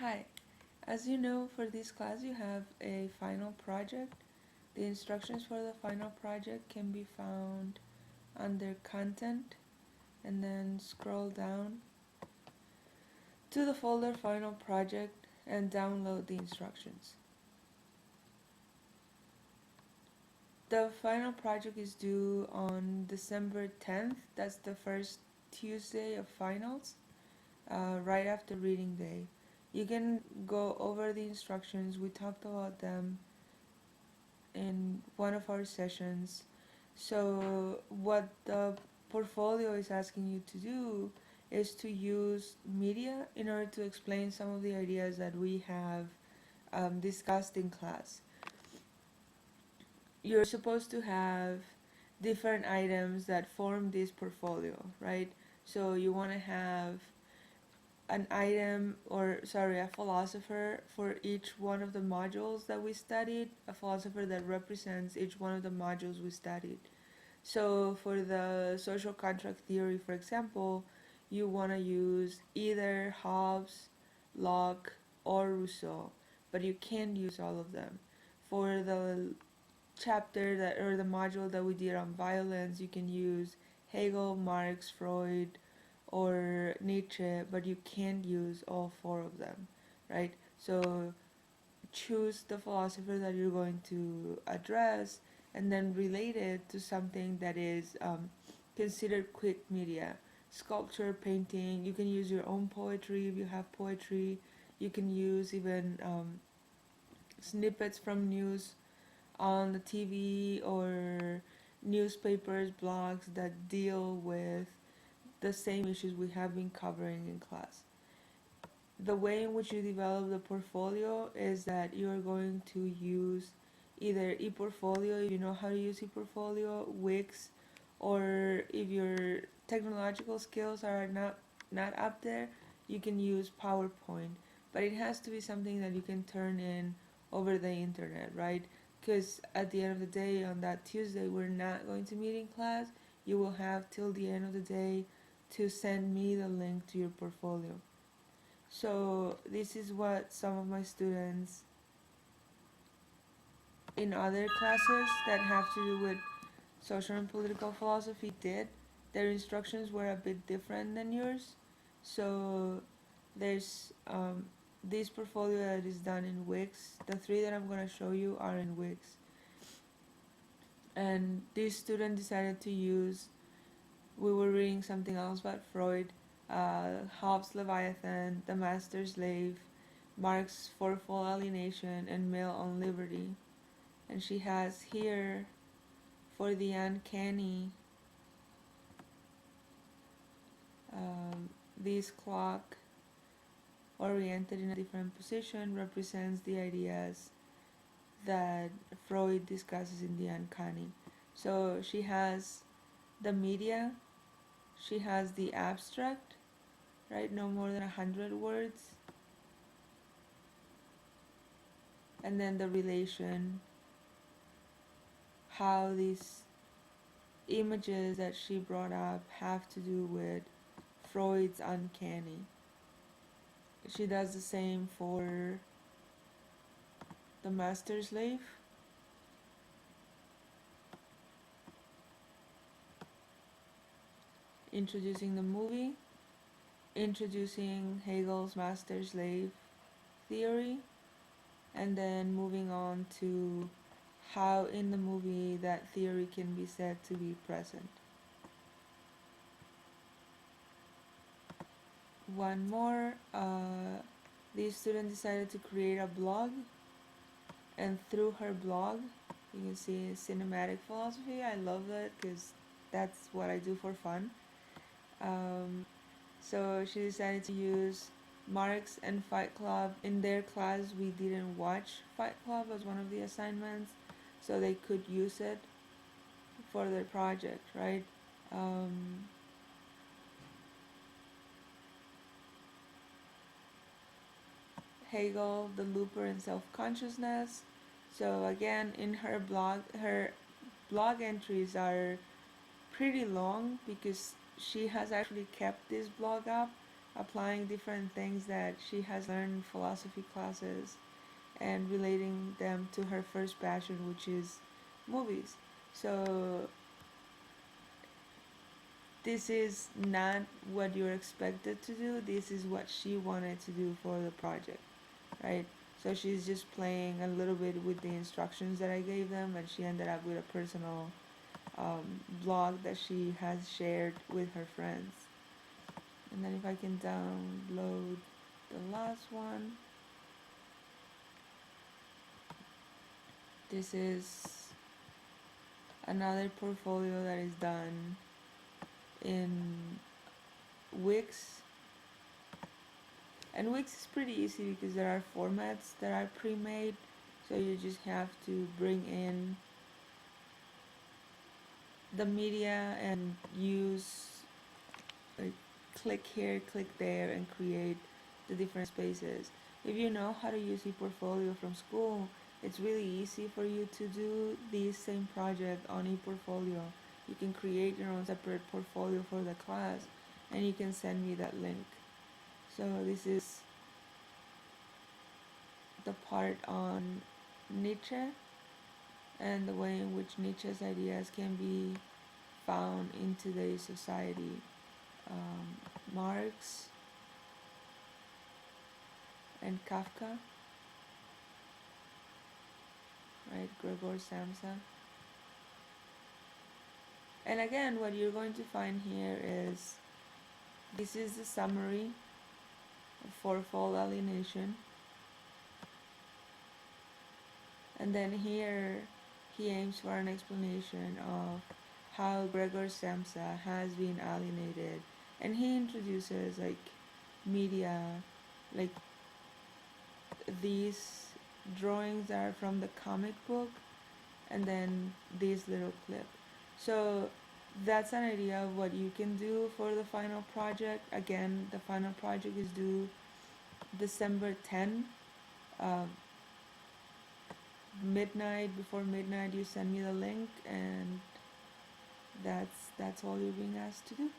Hi, as you know, for this class you have a final project. The instructions for the final project can be found under Content and then scroll down to the folder Final Project and download the instructions. The final project is due on December 10th. That's the first Tuesday of finals, right after reading day. You can go over the instructions. We talked about them in one of our sessions. So what the portfolio is asking you to do is to use media in order to explain some of the ideas that we have discussed in class. You're supposed to have different items that form this portfolio, right? So you want to have an item, a philosopher for each one of the modules that we studied, a philosopher that represents each one of the modules we studied. So for the social contract theory, for example, you want to use either Hobbes, Locke, or Rousseau, but you can't use all of them. For the the module that we did on violence, you can use Hegel, Marx, Freud, or Nietzsche, but you can't use all four of them, right? So choose the philosopher that you're going to address and then relate it to something that is considered quick media. Sculpture, painting, you can use your own poetry if you have poetry. You can use even snippets from news on the TV or newspapers, blogs that deal with the same issues we have been covering in class. The way in which you develop the portfolio is that you're going to use either ePortfolio, if you know how to use ePortfolio, Wix, or if your technological skills are not up there, you can use PowerPoint. But it has to be something that you can turn in over the internet, right? Because at the end of the day, on that Tuesday, we're not going to meet in class. You will have till the end of the day to send me the link to your portfolio. So this is what some of my students in other classes that have to do with social and political philosophy did. Their instructions were a bit different than yours. So there's this portfolio that is done in Wix. The three that I'm going to show you are in Wix. And this student decided to use, we were reading something else about Freud, Hobbes' Leviathan, The Master Slave, Marx' Fourfold Alienation, and Mill on Liberty. And she has here, for the uncanny, this clock oriented in a different position represents the ideas that Freud discusses in the uncanny. So she has the media, she has the abstract, right? No more than 100 words. And then the relation, how these images that she brought up have to do with Freud's uncanny. She does the same for The Master Slave. Introducing the movie, introducing Hegel's Master Slave theory, and then moving on to how in the movie that theory can be said to be present. One more, this student decided to create a blog, and through her blog you can see cinematic philosophy. I love that because that's what I do for fun. So she decided to use Marx and Fight Club. In their class we didn't watch Fight Club as one of the assignments, so they could use it for their project, right? Hegel, the looper and self-consciousness. So again, in her blog entries are pretty long because she has actually kept this blog up applying different things that she has learned in philosophy classes and relating them to her first passion, which is movies. So this is not what you're expected to do. This is what she wanted to do for the project, right? So she's just playing a little bit with the instructions that I gave them, and she ended up with a personal blog that she has shared with her friends. And then if I can download the last one, this is another portfolio that is done in Wix. And Wix is pretty easy because there are formats that are pre-made, so you just have to bring in the media and use, like, click here, click there, and create the different spaces. If you know how to use ePortfolio from school, it's really easy for you to do this same project on ePortfolio. You can create your own separate portfolio for the class, and you can send me that link. So this is the part on Nietzsche and the way in which Nietzsche's ideas can be found in today's society. Marx and Kafka, right? Gregor Samsa. And again, what you're going to find here is this is the summary of fourfold alienation. And then here he aims for an explanation of how Gregor Samsa has been alienated. And he introduces like media, like these drawings are from the comic book, and then this little clip. So that's an idea of what you can do for the final project. Again, the final project is due December 10. Midnight, before midnight, you send me the link, and that's all you're being asked to do.